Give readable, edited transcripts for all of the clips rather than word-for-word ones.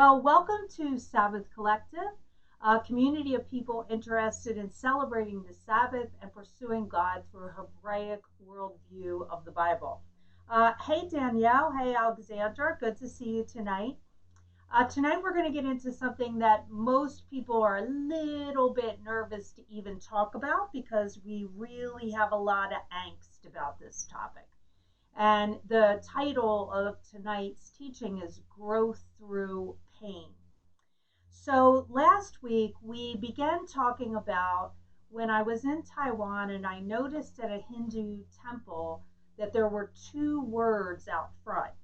Well, welcome to Sabbath Collective, a community of people interested in celebrating the Sabbath and pursuing God through a Hebraic worldview of the Bible. Hey, Danielle. Hey, Alexander. Good to see you tonight. Tonight, we're going to get into something that most people are a little bit nervous to even talk about because we really have a lot of angst about this topic. And the title of tonight's teaching is Growth Through Pain. So last week we began talking about when I was in Taiwan and I noticed at a Hindu temple that there were two words out front,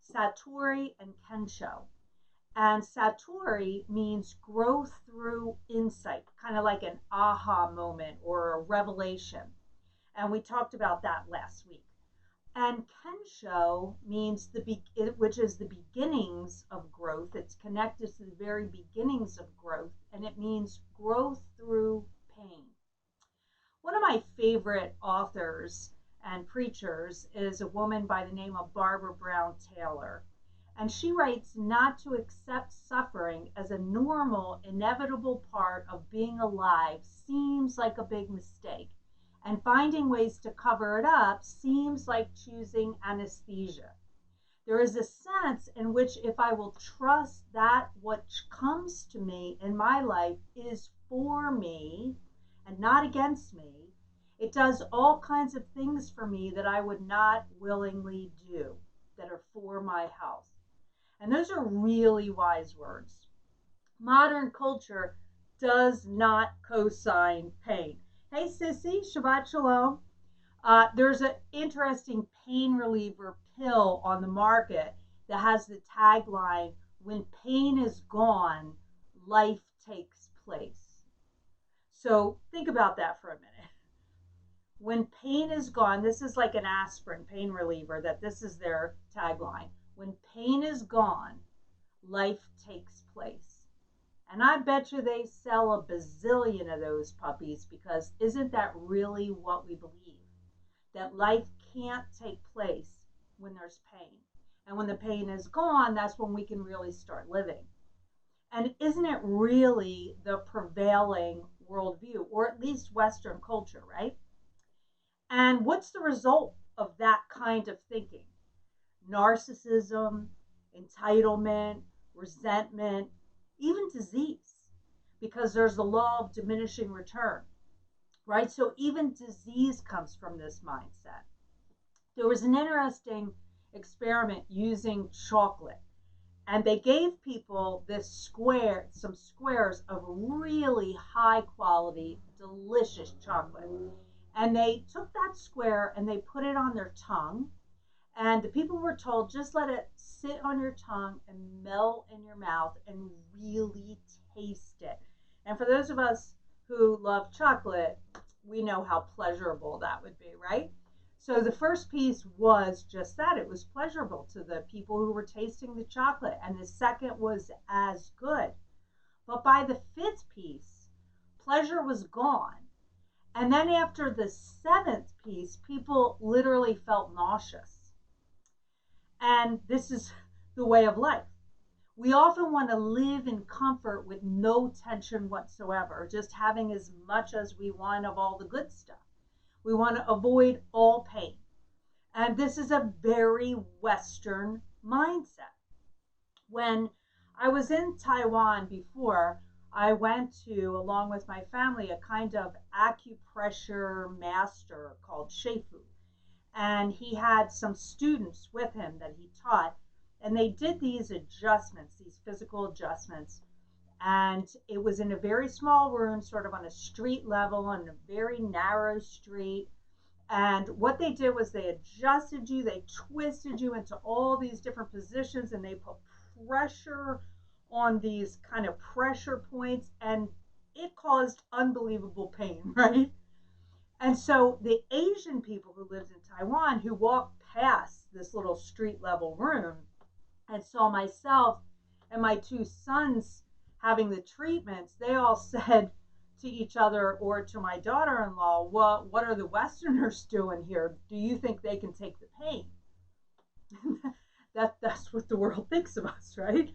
Satori and Kensho. And Satori means growth through insight, kind of like an aha moment or a revelation. And we talked about that last week. And Kensho means which is the beginnings of growth. It's connected to the very beginnings of growth, and it means growth through pain. One of my favorite authors and preachers is a woman by the name of Barbara Brown Taylor. And she writes, not to accept suffering as a normal, inevitable part of being alive seems like a big mistake. And finding ways to cover it up seems like choosing anesthesia. There is a sense in which if I will trust that what comes to me in my life is for me and not against me, it does all kinds of things for me that I would not willingly do that are for my health. And those are really wise words. Modern culture does not co-sign pain. Hey, Sissy, Shabbat Shalom. There's an interesting pain reliever pill on the market that has the tagline, when pain is gone, life takes place. So think about that for a minute. When pain is gone, this is like an aspirin pain reliever, that this is their tagline. When pain is gone, life takes place. And I bet you they sell a bazillion of those puppies, because isn't that really what we believe? That life can't take place when there's pain. And when the pain is gone, that's when we can really start living. And isn't it really the prevailing worldview, or at least Western culture, right? And what's the result of that kind of thinking? Narcissism, entitlement, resentment, even disease, because there's the law of diminishing return, right? So even disease comes from this mindset. There was an interesting experiment using chocolate, and they gave people some squares of really high quality, delicious chocolate. And they took that square and they put it on their tongue, and the people were told, just let it sit on your tongue and melt in your mouth and really taste it. And for those of us who love chocolate, we know how pleasurable that would be, right? So the first piece was just that. It was pleasurable to the people who were tasting the chocolate. And the second was as good. But by the fifth piece, pleasure was gone. And then after the seventh piece, people literally felt nauseous. And this is the way of life. We often want to live in comfort with no tension whatsoever, just having as much as we want of all the good stuff. We want to avoid all pain. And this is a very Western mindset. When I was in Taiwan before, I went to, along with my family, a kind of acupressure master called Shefu. And he had some students with him that he taught, and they did these adjustments, these physical adjustments. And it was in a very small room, sort of on a street level, on a very narrow street. And what they did was they adjusted you, they twisted you into all these different positions, and they put pressure on these kind of pressure points, and it caused unbelievable pain, right? And so the Asian people who lived in Taiwan, who walked past this little street level room and saw myself and my two sons having the treatments, they all said to each other, or to my daughter-in-law, well, what are the Westerners doing here? Do you think they can take the pain? That's what the world thinks of us, right?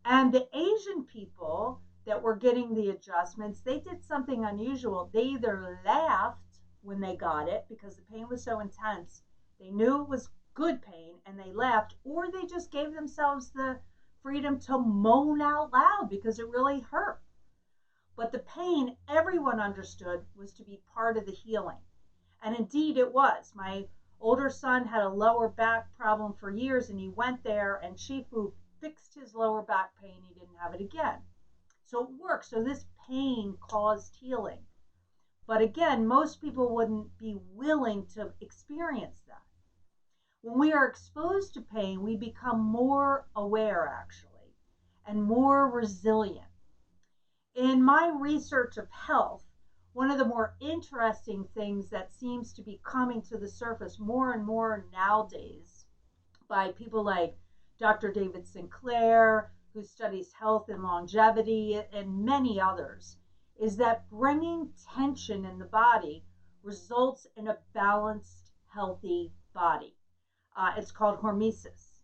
And the Asian people that were getting the adjustments, they did something unusual. They either laughed when they got it because the pain was so intense, they knew it was good pain and they laughed, or they just gave themselves the freedom to moan out loud because it really hurt. But the pain, everyone understood, was to be part of the healing. And indeed, it was. My older son had a lower back problem for years, and he went there, and Shifu fixed his lower back pain. He didn't have it again. So it worked. So this pain caused healing. But again, most people wouldn't be willing to experience that. When we are exposed to pain, we become more aware, actually, and more resilient. In my research of health, one of the more interesting things that seems to be coming to the surface more and more nowadays by people like Dr. David Sinclair, who studies health and longevity, and many others, is that bringing tension in the body results in a balanced, healthy body. It's called hormesis.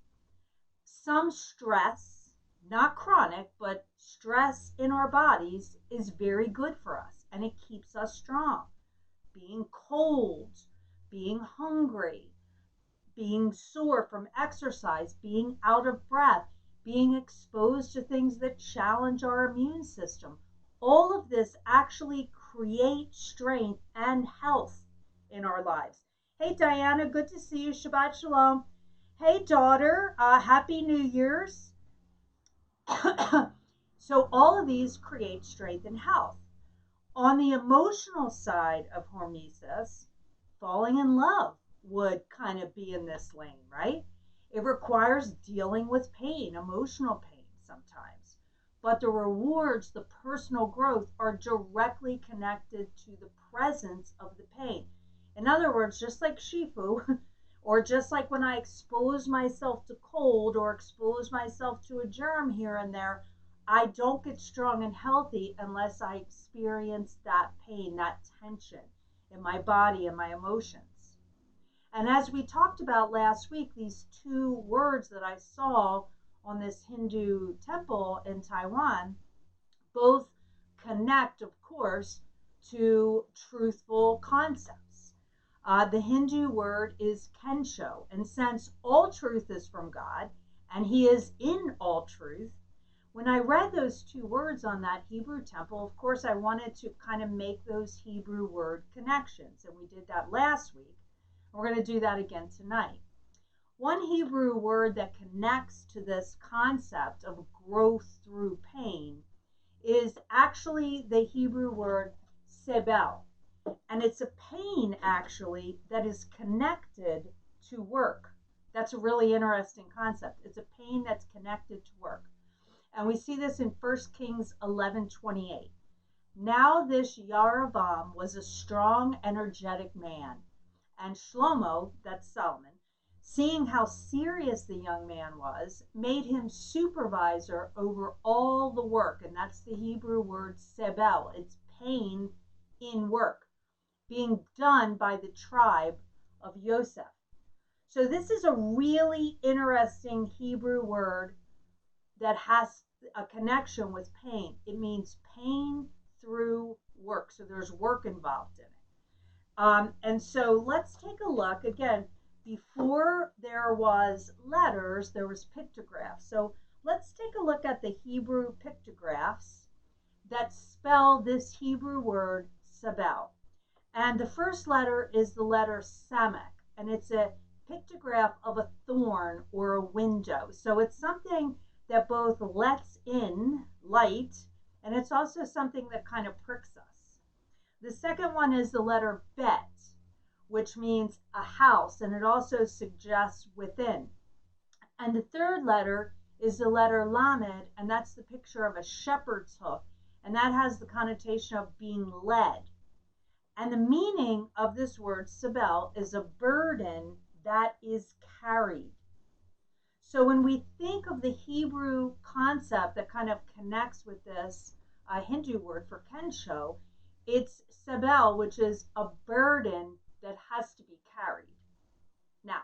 Some stress, not chronic, but stress in our bodies is very good for us and it keeps us strong. Being cold, being hungry, being sore from exercise, being out of breath, being exposed to things that challenge our immune system. All of this actually creates strength and health in our lives. Hey, Diana, good to see you. Shabbat Shalom. Hey, daughter, Happy New Year's. So all of these create strength and health. On the emotional side of hormesis, falling in love would kind of be in this lane, right? It requires dealing with pain, emotional pain sometimes. But the rewards, the personal growth, are directly connected to the presence of the pain. In other words, just like Shifu, or just like when I expose myself to cold or expose myself to a germ here and there, I don't get strong and healthy unless I experience that pain, that tension in my body and my emotions. And as we talked about last week, these two words that I saw on this Hindu temple in Taiwan both connect, of course, to truthful concepts. The Hindu word is Kensho, and since all truth is from God and He is in all truth, when I read those two words on that Hebrew temple, of course, I wanted to kind of make those Hebrew word connections, and we did that last week. We're going to do that again tonight. One Hebrew word that connects to this concept of growth through pain is actually the Hebrew word sebel. And it's a pain, actually, that is connected to work. That's a really interesting concept. It's a pain that's connected to work. And we see this in 1 Kings 11:28. Now this Yaravam was a strong, energetic man. And Shlomo, that's Solomon, seeing how serious the young man was, made him supervisor over all the work. And that's the Hebrew word sebel. It's pain in work, being done by the tribe of Yosef. So this is a really interesting Hebrew word that has a connection with pain. It means pain through work. So there's work involved in it. And so let's take a look. Again, before there was letters, there was pictographs. So let's take a look at the Hebrew pictographs that spell this Hebrew word sabel. And the first letter is the letter samek, and it's a pictograph of a thorn or a window. So it's something that both lets in light, and it's also something that kind of pricks us. The second one is the letter bet, which means a house, and it also suggests within. And the third letter is the letter lamed, and that's the picture of a shepherd's hoof, and that has the connotation of being led. And the meaning of this word sabel is a burden that is carried. So when we think of the Hebrew concept that kind of connects with this Hindu word for kensho, it's sabel, which is a burden that has to be carried. Now,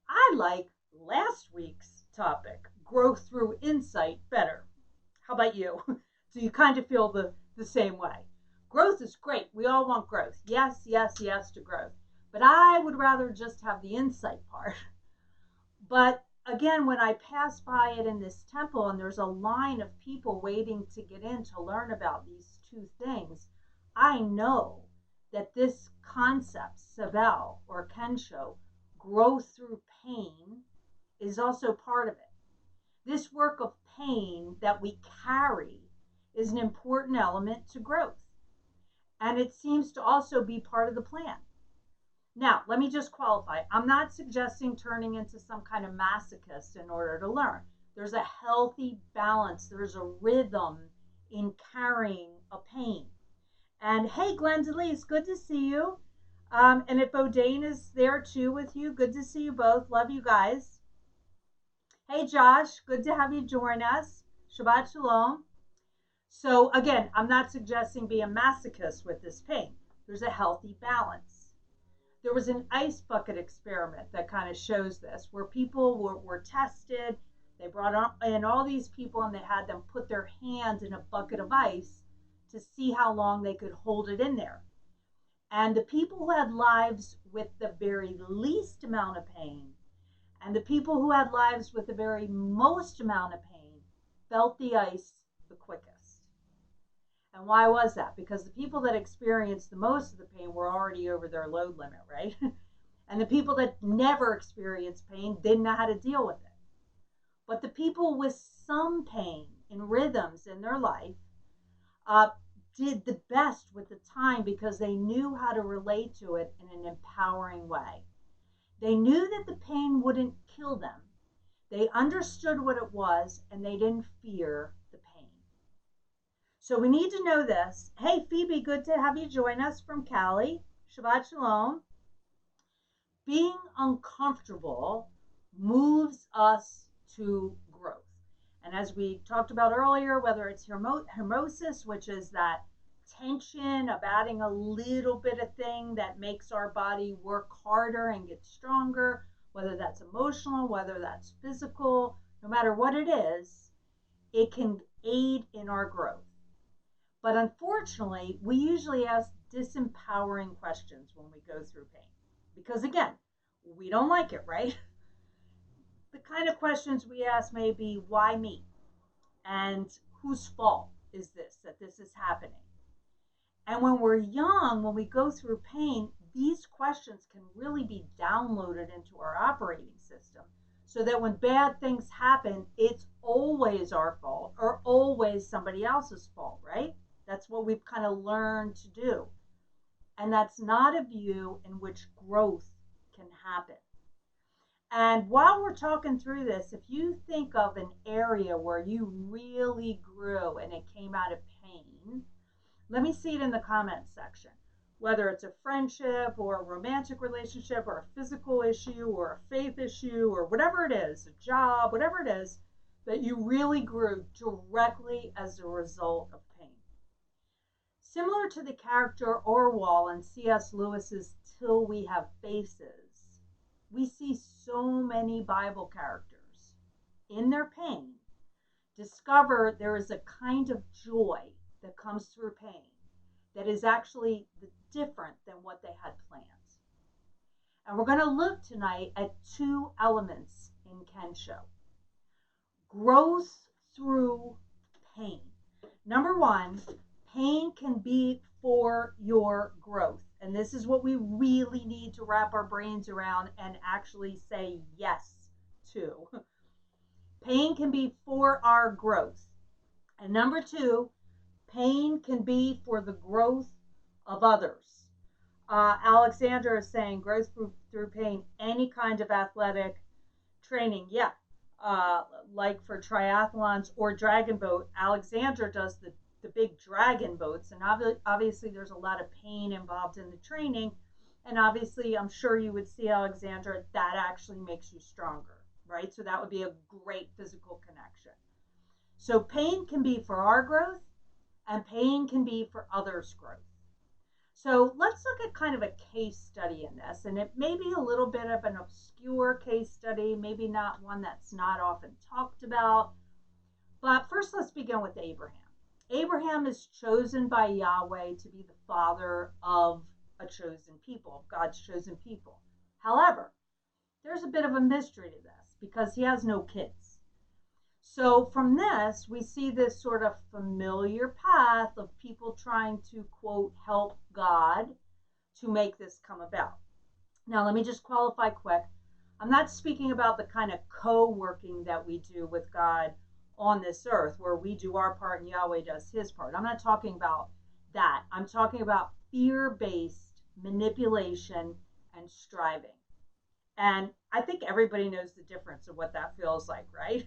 I like last week's topic, growth through insight better. How about you? So you kind of feel the same way. Growth is great. We all want growth. Yes, yes, yes to growth. But I would rather just have the insight part. But again, when I pass by it in this temple and there's a line of people waiting to get in to learn about these two things, I know that this concept, Sabel or Kensho, growth through pain, is also part of it. This work of pain that we carry is an important element to growth. And it seems to also be part of the plan. Now, let me just qualify. I'm not suggesting turning into some kind of masochist in order to learn. There's a healthy balance, there's a rhythm in carrying a pain. And hey, Glendalee, good to see you. And if Bodane is there too with you, good to see you both. Love you guys. Hey, Josh, good to have you join us. Shabbat Shalom. So again, I'm not suggesting be a masochist with this pain. There's a healthy balance. There was an ice bucket experiment that kind of shows this, where people were tested. They brought in all these people and they had them put their hands in a bucket of ice to see how long they could hold it in there. And the people who had lives with the very least amount of pain and the people who had lives with the very most amount of pain felt the ice the quickest. And why was that? Because the people that experienced the most of the pain were already over their load limit, right? And the people that never experienced pain didn't know how to deal with it. But the people with some pain and rhythms in their life did the best with the time because they knew how to relate to it in an empowering way. They knew that the pain wouldn't kill them. They understood what it was and they didn't fear the pain. So we need to know this. Hey, Phoebe, good to have you join us from Cali. Shabbat Shalom. Being uncomfortable moves us to growth. And as we talked about earlier, whether it's hormesis, which is that tension of adding a little bit of thing that makes our body work harder and get stronger, whether that's emotional, whether that's physical, no matter what it is, it can aid in our growth. But unfortunately, we usually ask disempowering questions when we go through pain. Because again, we don't like it, right? The kind of questions we ask may be, why me? And whose fault is this, that this is happening? And when we're young, when we go through pain, these questions can really be downloaded into our operating system so that when bad things happen, it's always our fault or always somebody else's fault, right? That's what we've kind of learned to do. And that's not a view in which growth can happen. And while we're talking through this, if you think of an area where you really grew and it came out of pain, let me see it in the comments section. Whether it's a friendship or a romantic relationship or a physical issue or a faith issue or whatever it is, a job, whatever it is, that you really grew directly as a result of pain. Similar to the character Orwell in C.S. Lewis's Till We Have Faces, we see so many Bible characters in their pain discover there is a kind of joy that comes through pain that is actually different than what they had planned. And we're going to look tonight at two elements in Kensho. Growth through pain. Number one, pain can be for your growth. And this is what we really need to wrap our brains around and actually say yes to. Pain can be for our growth. And number two, pain can be for the growth of others. Alexandra is saying growth through pain, any kind of athletic training. Yeah, like for triathlons or dragon boat. Alexandra does the big dragon boats, and obviously there's a lot of pain involved in the training. And obviously, I'm sure you would see, Alexandra, that actually makes you stronger, right? So that would be a great physical connection. So pain can be for our growth, and pain can be for others' growth. So let's look at kind of a case study in this. And it may be a little bit of an obscure case study, maybe not one that's not often talked about. But first, let's begin with Abraham. Abraham is chosen by Yahweh to be the father of a chosen people, God's chosen people. However, there's a bit of a mystery to this because he has no kids. So from this, we see this sort of familiar path of people trying to, quote, help God to make this come about. Now, let me just qualify quick. I'm not speaking about the kind of co-working that we do with God on this earth where we do our part and Yahweh does his part. I'm not talking about that. I'm talking about fear-based manipulation and striving. And I think everybody knows the difference of what that feels like, right?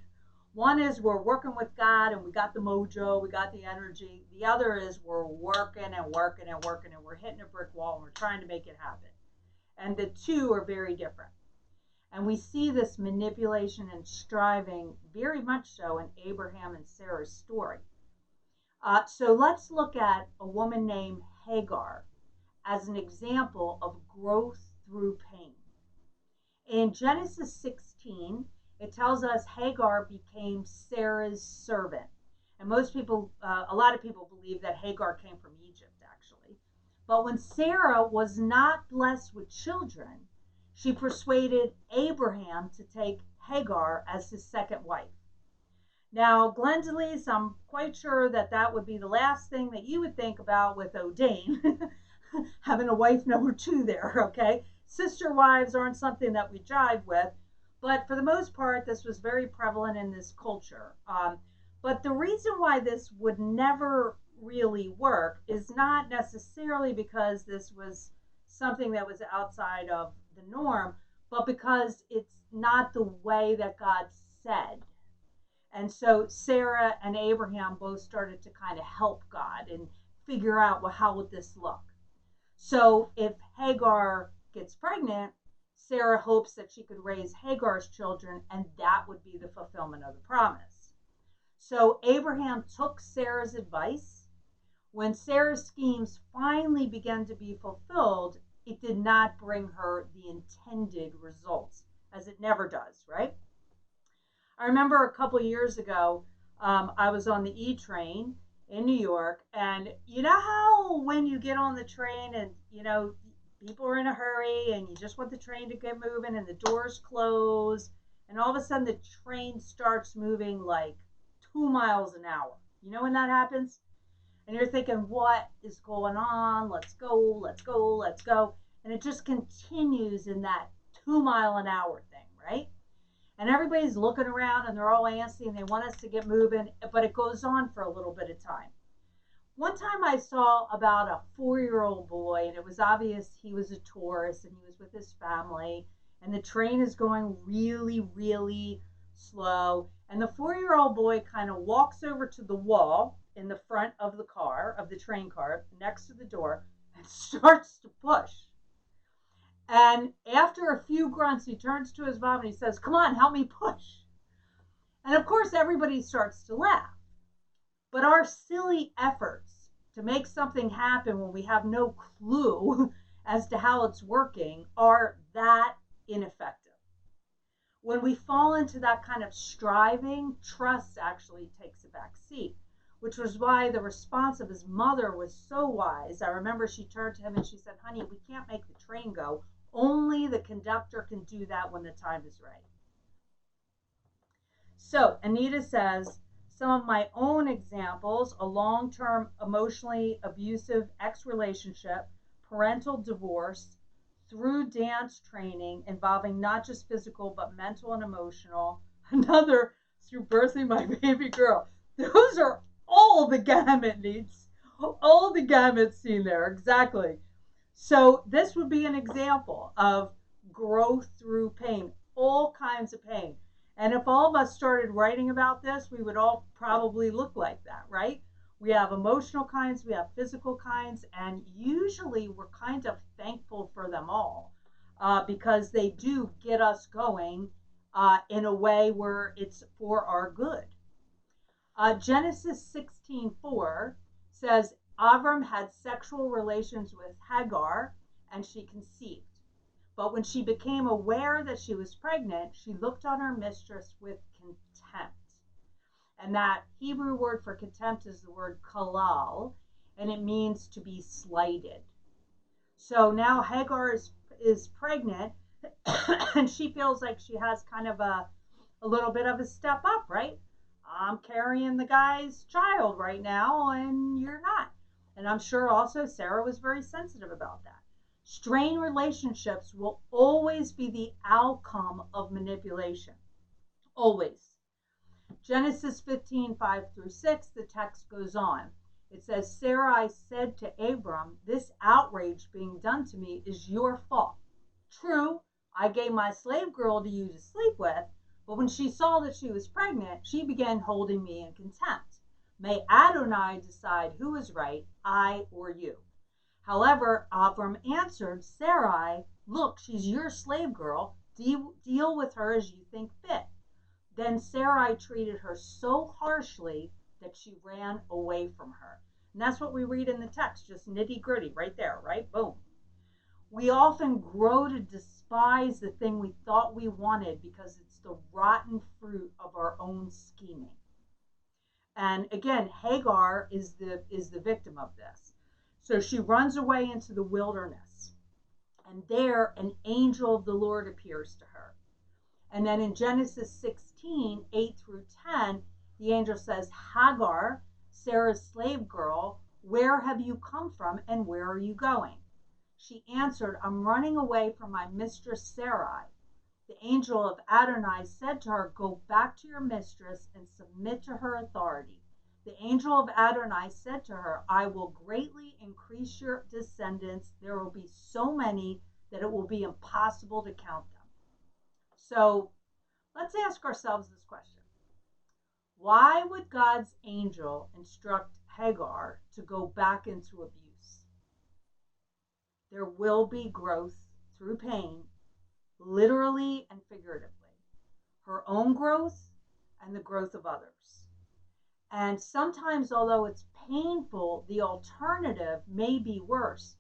One is we're working with God and we got the mojo, we got the energy. The other is we're working and working and working and we're hitting a brick wall and we're trying to make it happen. And the two are very different. And we see this manipulation and striving very much so in Abraham and Sarah's story. So let's look at a woman named Hagar as an example of growth through pain. In Genesis 16, it tells us Hagar became Sarah's servant. And most people, a lot of people believe that Hagar came from Egypt, actually. But when Sarah was not blessed with children, she persuaded Abraham to take Hagar as his second wife. Now, Glendalee, I'm quite sure that that would be the last thing that you would think about with O'Dane, having a wife number two there, okay? Sister wives aren't something that we jive with, but for the most part, this was very prevalent in this culture. But the reason why this would never really work is not necessarily because this was something that was outside of the norm, but because it's not the way that God said. And so Sarah and Abraham both started to kind of help God and figure out, well, how would this look? So if Hagar gets pregnant, Sarah hopes that she could raise Hagar's children, and that would be the fulfillment of the promise. So Abraham took Sarah's advice. When Sarah's schemes finally began to be fulfilled, it did not bring her the intended results, as it never does, right? I remember a couple years ago, I was on the E train in New York, and you know how when you get on the train and, you know, people are in a hurry and you just want the train to get moving and the doors close, and all of a sudden the train starts moving like 2 miles an hour. You know when that happens? And you're thinking, what is going on? Let's go, let's go, let's go. And it just continues in that 2 mile an hour thing, right? And everybody's looking around and they're all antsy and they want us to get moving, but it goes on for a little bit of time. One time I saw about a 4-year-old boy, and it was obvious he was a tourist and he was with his family, and the train is going really, really slow. And the 4-year-old boy kind of walks over to the wall in the front of the car, of the train car, next to the door, and starts to push. And after a few grunts, he turns to his mom and he says, "Come on, help me push." And of course, everybody starts to laugh. But our silly efforts to make something happen when we have no clue as to how it's working are that ineffective. When we fall into that kind of striving, trust actually takes a back seat, which was why the response of his mother was so wise. I remember she turned to him and she said, "Honey, we can't make the train go. Only the conductor can do that when the time is right." So Anita says, some of my own examples: a long-term emotionally abusive ex-relationship, parental divorce, through dance training involving not just physical but mental and emotional, another through birthing my baby girl. Those are all the gamut needs, all the gamut seen there, exactly. So this would be an example of growth through pain, all kinds of pain. And if all of us started writing about this, we would all probably look like that, right? We have emotional kinds, we have physical kinds, and usually we're kind of thankful for them all because they do get us going in a way where it's for our good. Genesis 16:4 says, Avram had sexual relations with Hagar, and she conceived. But when she became aware that she was pregnant, she looked on her mistress with contempt. And that Hebrew word for contempt is the word kalal, and it means to be slighted. So now Hagar is pregnant, and she feels like she has kind of a little bit of a step up, right? I'm carrying the guy's child right now, and you're not. And I'm sure also Sarah was very sensitive about that. Strained relationships will always be the outcome of manipulation. Always. Genesis 15:5-6, the text goes on. It says, Sarai said to Abram, this outrage being done to me is your fault. True, I gave my slave girl to you to sleep with, but when she saw that she was pregnant, she began holding me in contempt. May Adonai decide who is right, I or you. However, Abram answered Sarai, look, she's your slave girl. Deal with her as you think fit. Then Sarai treated her so harshly that she ran away from her. And that's what we read in the text, just nitty gritty right there, right? Boom. We often grow to despise the thing we thought we wanted because it's the rotten fruit of our own scheming. And again, Hagar is the victim of this. So she runs away into the wilderness, and there an angel of the Lord appears to her. And then in Genesis 16:8-10, the angel says, Hagar, Sarah's slave girl, where have you come from and where are you going? She answered, I'm running away from my mistress Sarai. The angel of Adonai said to her, go back to your mistress and submit to her authority. The angel of Adonai said to her, I will greatly increase your descendants. There will be so many that it will be impossible to count them. So let's ask ourselves this question. Why would God's angel instruct Hagar to go back into abuse? There will be growth through pain, literally and figuratively. Her own growth and the growth of others. And sometimes, although it's painful, the alternative may be worse.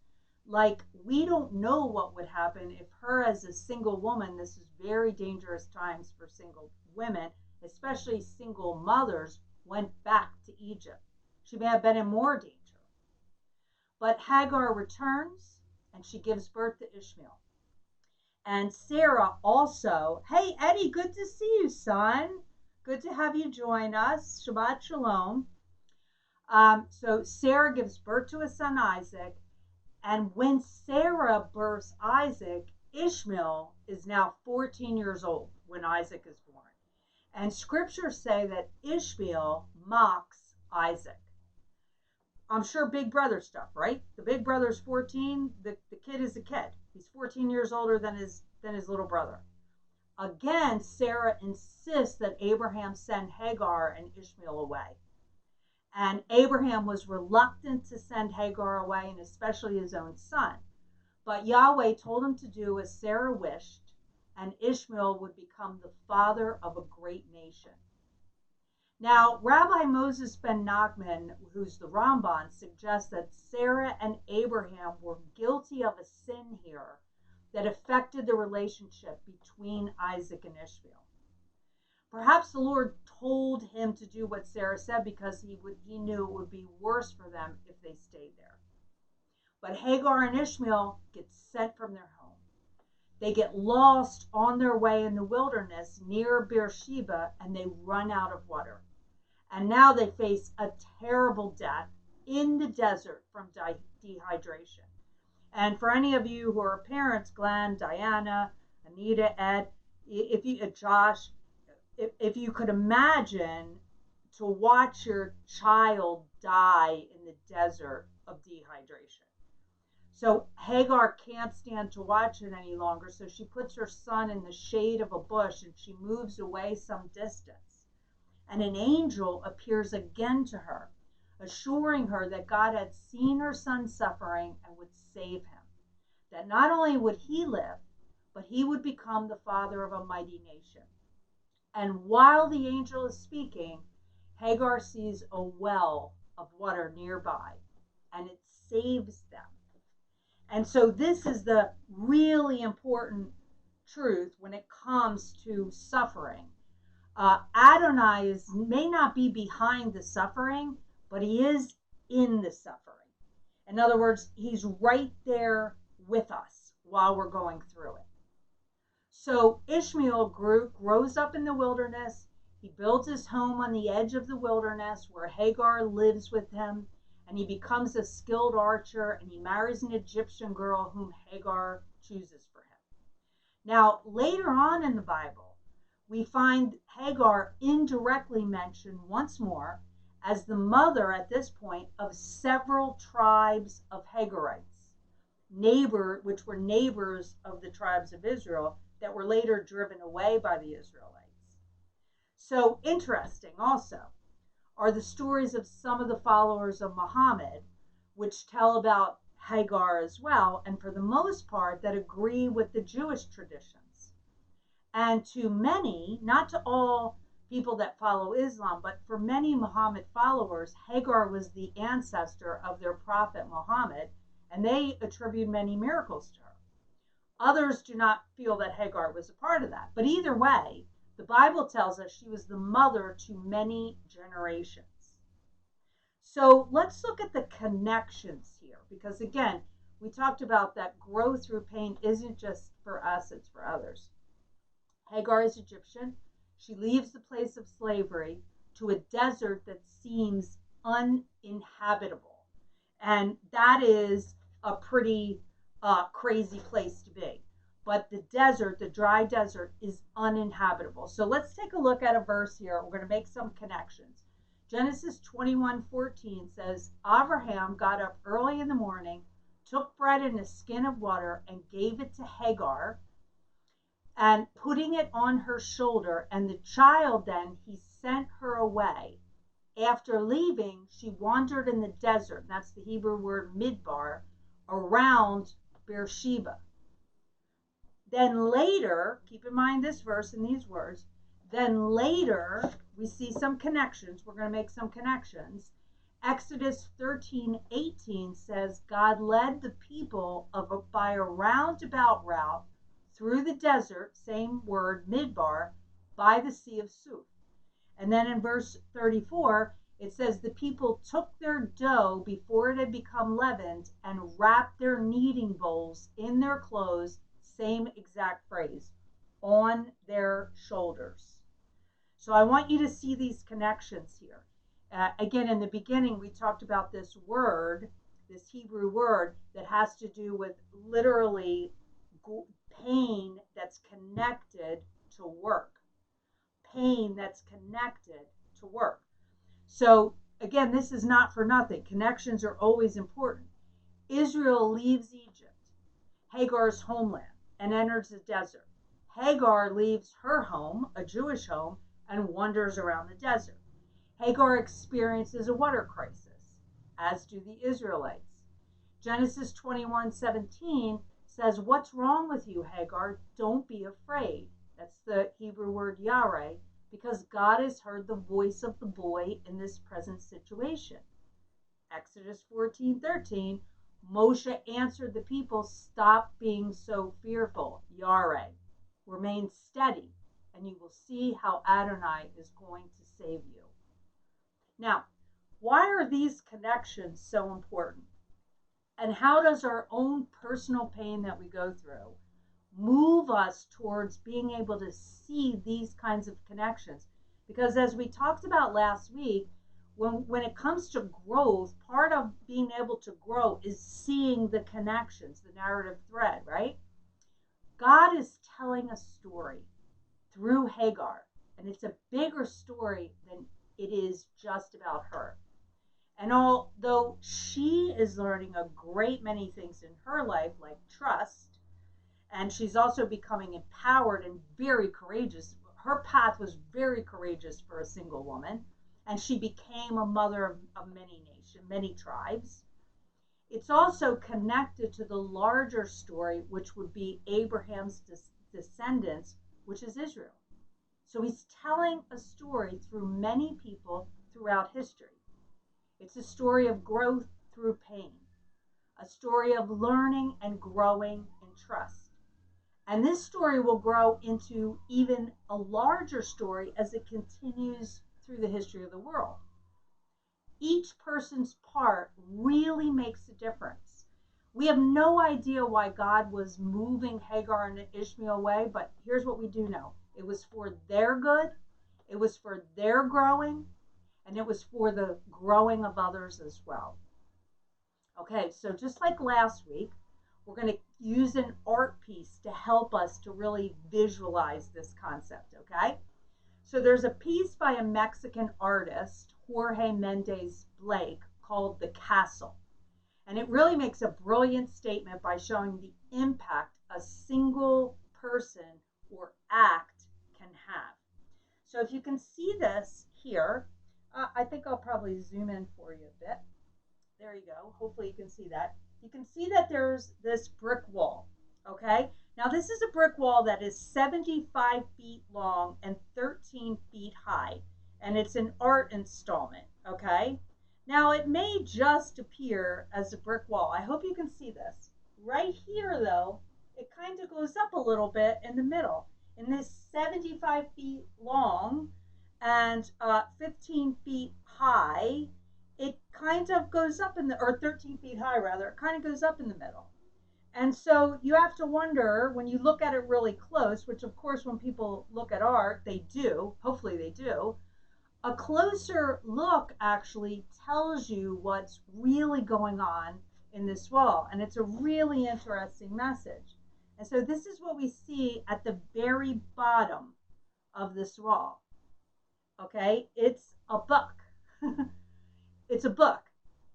Like, we don't know what would happen if her as a single woman, this is very dangerous times for single women, especially single mothers, went back to Egypt. She may have been in more danger. But Hagar returns and she gives birth to Ishmael. And Sarah also, hey, Eddie, good to see you, son. Good to have you join us. Shabbat Shalom. So Sarah gives birth to a son, Isaac. And when Sarah births Isaac, Ishmael is now 14 years old when Isaac is born. And scriptures say that Ishmael mocks Isaac. I'm sure big brother stuff, right? The big brother's 14, the kid is a kid. He's 14 years older than his little brother. Again, Sarah insists that Abraham send Hagar and Ishmael away. And Abraham was reluctant to send Hagar away, and especially his own son. But Yahweh told him to do as Sarah wished, and Ishmael would become the father of a great nation. Now, Rabbi Moses ben Nachman, who's the Ramban, suggests that Sarah and Abraham were guilty of a sin here that affected the relationship between Isaac and Ishmael. Perhaps the Lord told him to do what Sarah said because he knew it would be worse for them if they stayed there. But Hagar and Ishmael get sent from their home. They get lost on their way in the wilderness near Beersheba, and they run out of water. And now they face a terrible death in the desert from dehydration. And for any of you who are parents, Glenn, Diana, Anita, Ed, Josh, if you could imagine to watch your child die in the desert of dehydration. So Hagar can't stand to watch it any longer, so she puts her son in the shade of a bush and she moves away some distance. And an angel appears again to her, assuring her that God had seen her son suffering and would save him. That not only would he live, but he would become the father of a mighty nation. And while the angel is speaking, Hagar sees a well of water nearby. and it saves them. And so this is the really important truth when it comes to suffering. Adonai may not be behind the suffering, but he is in the suffering. In other words, he's right there with us while we're going through it. So Ishmael grows up in the wilderness. He builds his home on the edge of the wilderness where Hagar lives with him, and he becomes a skilled archer, and he marries an Egyptian girl whom Hagar chooses for him. Now, later on in the Bible, we find Hagar indirectly mentioned once more as the mother at this point of several tribes of Hagarites, which were neighbors of the tribes of Israel that were later driven away by the Israelites. So interesting also are the stories of some of the followers of Muhammad, which tell about Hagar as well, and for the most part that agree with the Jewish traditions. And to many, not to all people that follow Islam, but for many Muhammad followers, Hagar was the ancestor of their prophet Muhammad, and they attribute many miracles to her. Others do not feel that Hagar was a part of that. But either way, the Bible tells us she was the mother to many generations. So let's look at the connections here, because again, we talked about that growth through pain isn't just for us, it's for others. Hagar is Egyptian. She leaves the place of slavery to a desert that seems uninhabitable. And that is a pretty crazy place to be. But the desert, the dry desert, is uninhabitable. So let's take a look at a verse here. We're going to make some connections. Genesis 21:14 says, Abraham got up early in the morning, took bread and a skin of water, and gave it to Hagar, and putting it on her shoulder, and the child then he sent her away. After leaving, she wandered in the desert, that's the Hebrew word midbar, around Beersheba. Then later, keep in mind this verse and these words, then later we see some connections. We're going to make some connections. Exodus 13:18 says, God led the people by a roundabout route through the desert, same word, midbar, by the Sea of Suf. And then in verse 34, it says, the people took their dough before it had become leavened and wrapped their kneading bowls in their clothes, same exact phrase, on their shoulders. So I want you to see these connections here. Again, in the beginning, we talked about this word, this Hebrew word that has to do with literally pain that's connected to work. Pain that's connected to work. So again, this is not for nothing. Connections are always important. Israel leaves Egypt, Hagar's homeland, and enters the desert. Hagar leaves her home, a Jewish home, and wanders around the desert. Hagar experiences a water crisis, as do the Israelites. Genesis 21:17 says, what's wrong with you, Hagar? Don't be afraid. That's the Hebrew word yareh, because God has heard the voice of the boy in this present situation. Exodus 14:13, Moshe answered the people, stop being so fearful, yareh. Remain steady, and you will see how Adonai is going to save you. Now, why are these connections so important? And how does our own personal pain that we go through move us towards being able to see these kinds of connections? Because as we talked about last week, when it comes to growth, part of being able to grow is seeing the connections, the narrative thread, right? God is telling a story through Hagar, and it's a bigger story than it is just about her. And although she is learning a great many things in her life, like trust, and she's also becoming empowered and very courageous. Her path was very courageous for a single woman, and she became a mother of many nations, many tribes. It's also connected to the larger story, which would be Abraham's descendants, which is Israel. So he's telling a story through many people throughout history. It's a story of growth through pain, a story of learning and growing in trust. And this story will grow into even a larger story as it continues through the history of the world. Each person's part really makes a difference. We have no idea why God was moving Hagar and Ishmael away, but here's what we do know. It was for their good, it was for their growing, and it was for the growing of others as well. Okay, so just like last week, we're going to use an art piece to help us to really visualize this concept, okay? So there's a piece by a Mexican artist, Jorge Mendez Blake, called The Castle. And it really makes a brilliant statement by showing the impact a single person or act can have. So if you can see this here, I think I'll probably zoom in for you a bit. There you go. Hopefully you can see that. You can see that there's this brick wall, okay? Now this is a brick wall that is 75 feet long and 13 feet high, and it's an art installment, okay? Now it may just appear as a brick wall. I hope you can see this. Right here though, it kind of goes up a little bit in the middle. In this 75 feet long and 15 feet high, it kind of goes up in the, or 13 feet high rather, it kind of goes up in the middle. And so you have to wonder when you look at it really close, which of course when people look at art, they do, hopefully they do, a closer look actually tells you what's really going on in this wall. And it's a really interesting message. And so this is what we see at the very bottom of this wall. Okay, it's a book. It's a book.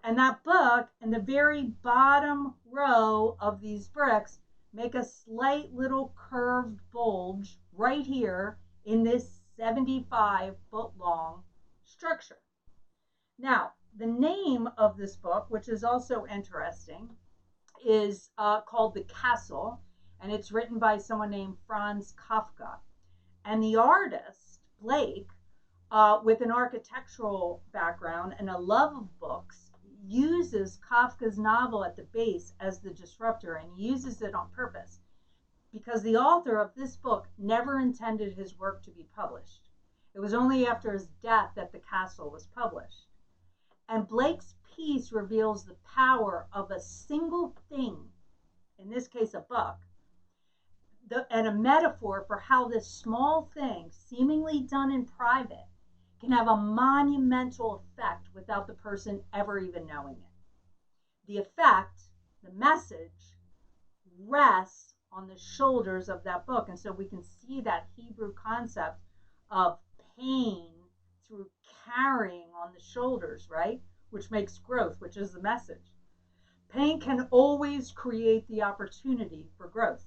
And that book in the very bottom row of these bricks make a slight little curved bulge right here in this 75-foot long structure. Now, the name of this book, which is also interesting, is called The Castle, and it's written by someone named Franz Kafka. And the artist, Blake, with an architectural background and a love of books, uses Kafka's novel at the base as the disruptor, and uses it on purpose because the author of this book never intended his work to be published. It was only after his death that The Castle was published. And Blake's piece reveals the power of a single thing, in this case a book, and a metaphor for how this small thing, seemingly done in private, can have a monumental effect without the person ever even knowing it. The effect, the message, rests on the shoulders of that book. And so we can see that Hebrew concept of pain through carrying on the shoulders, right? Which makes growth, which is the message. Pain can always create the opportunity for growth.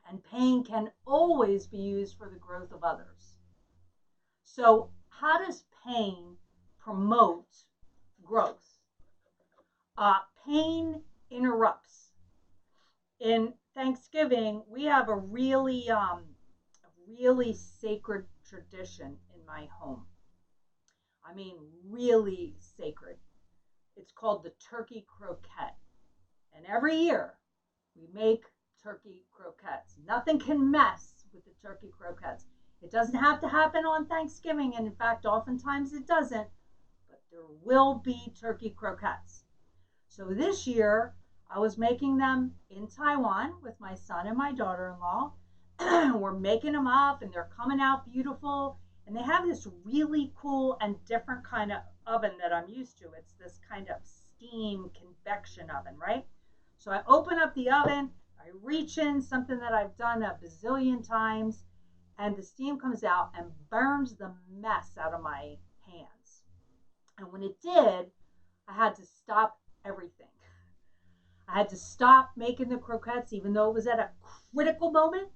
And pain can always be used for the growth of others. So how does pain promote growth? Pain interrupts. In Thanksgiving, we have a really sacred tradition in my home. I mean, really sacred. It's called the turkey croquette. And every year we make turkey croquettes. Nothing can mess with the turkey croquettes. It doesn't have to happen on Thanksgiving, and in fact, oftentimes it doesn't, but there will be turkey croquettes. So this year, I was making them in Taiwan with my son and my daughter-in-law. We're making them up, and they're coming out beautiful, and they have this really cool and different kind of oven that I'm used to. It's this kind of steam convection oven, right? So I open up the oven, I reach in, something that I've done a bazillion times, and the steam comes out and burns the mess out of my hands. And when it did, I had to stop everything. I had to stop making the croquettes, even though it was at a critical moment.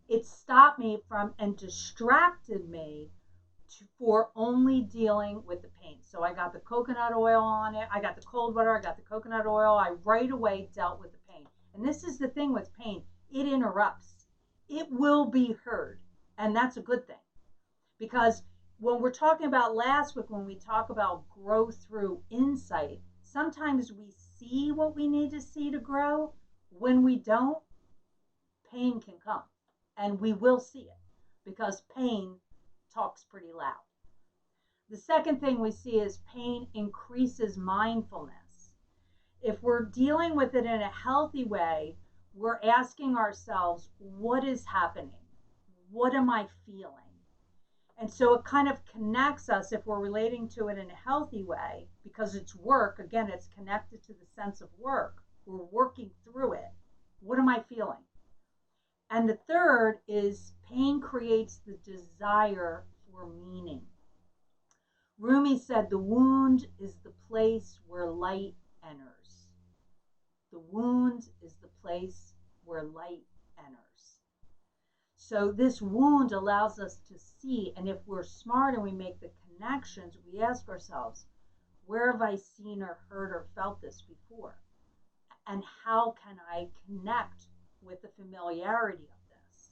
It stopped me from and distracted me for only dealing with the pain. So I got the coconut oil on it. I got the cold water. I got the coconut oil. I right away dealt with the pain. And this is the thing with pain. It interrupts. It will be heard. And that's a good thing. Because when we're talking about last week, when we talk about growth through insight, Sometimes we see what we need to see to grow. When we don't, pain can come, and we will see it because pain talks pretty loud. The second thing we see is pain increases mindfulness. If we're dealing with it in a healthy way, we're asking ourselves, what is happening? What am I feeling? And so it kind of connects us if we're relating to it in a healthy way, because it's work. Again, it's connected to the sense of work. We're working through it. What am I feeling? And the third is pain creates the desire for meaning. Rumi said, the wound is the place where light enters. The wound is the place where light enters. So this wound allows us to see, and if we're smart and we make the connections, we ask ourselves, where have I seen or heard or felt this before? And how can I connect with the familiarity of this?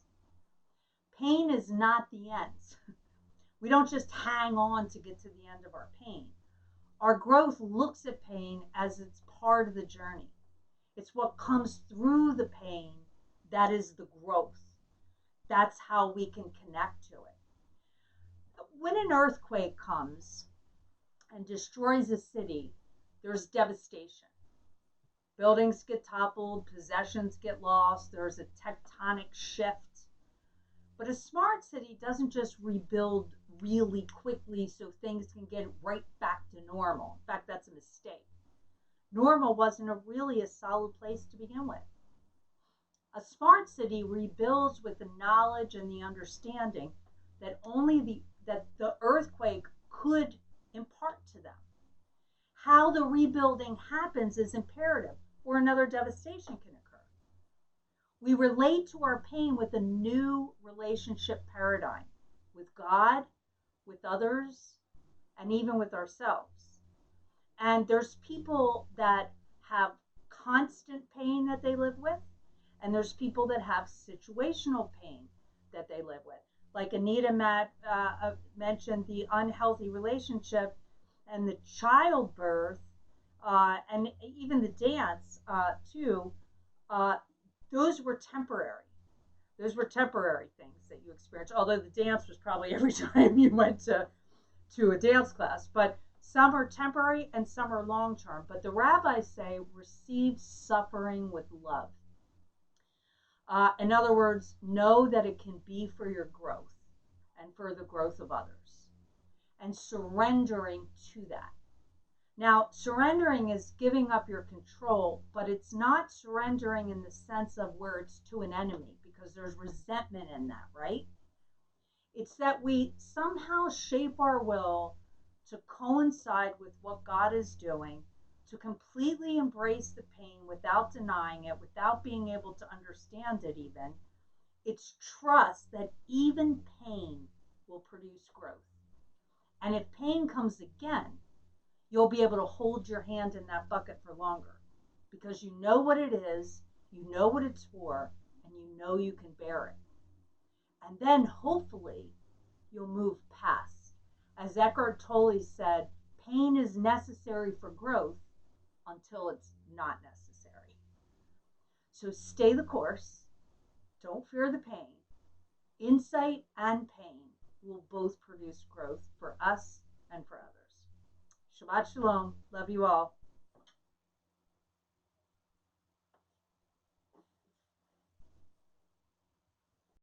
Pain is not the end. We don't just hang on to get to the end of our pain. Our growth looks at pain as it's part of the journey. It's what comes through the pain that is the growth. That's how we can connect to it. When an earthquake comes and destroys a city, there's devastation. Buildings get toppled, possessions get lost, there's a tectonic shift. But a smart city doesn't just rebuild really quickly so things can get right back to normal. In fact, that's a mistake. Normal wasn't really a solid place to begin with. A smart city rebuilds with the knowledge and the understanding that the earthquake could impart to them. How the rebuilding happens is imperative, or another devastation can occur. We relate to our pain with a new relationship paradigm with God, with others, and even with ourselves. And there's people that have constant pain that they live with, and there's people that have situational pain that they live with. Like Anita mentioned, the unhealthy relationship and the childbirth, and even the dance too. Those were temporary. Those were temporary things that you experienced. Although the dance was probably every time you went to a dance class, but some are temporary and some are long term. But the rabbis say, receive suffering with love. In other words, know that it can be for your growth and for the growth of others, and surrendering to that. Now, surrendering is giving up your control, but it's not surrendering in the sense of where it's to an enemy, because there's resentment in that, right? It's that we somehow shape our will to coincide with what God is doing, to completely embrace the pain without denying it, without being able to understand it even. It's trust that even pain will produce growth. And if pain comes again, you'll be able to hold your hand in that bucket for longer because you know what it is, you know what it's for, and you know you can bear it. And then hopefully you'll move past. As Eckhart Tolle said, pain is necessary for growth until it's not necessary. So stay the course. Don't fear the pain. Insight and pain will both produce growth for us and for others. Shabbat Shalom. Love you all.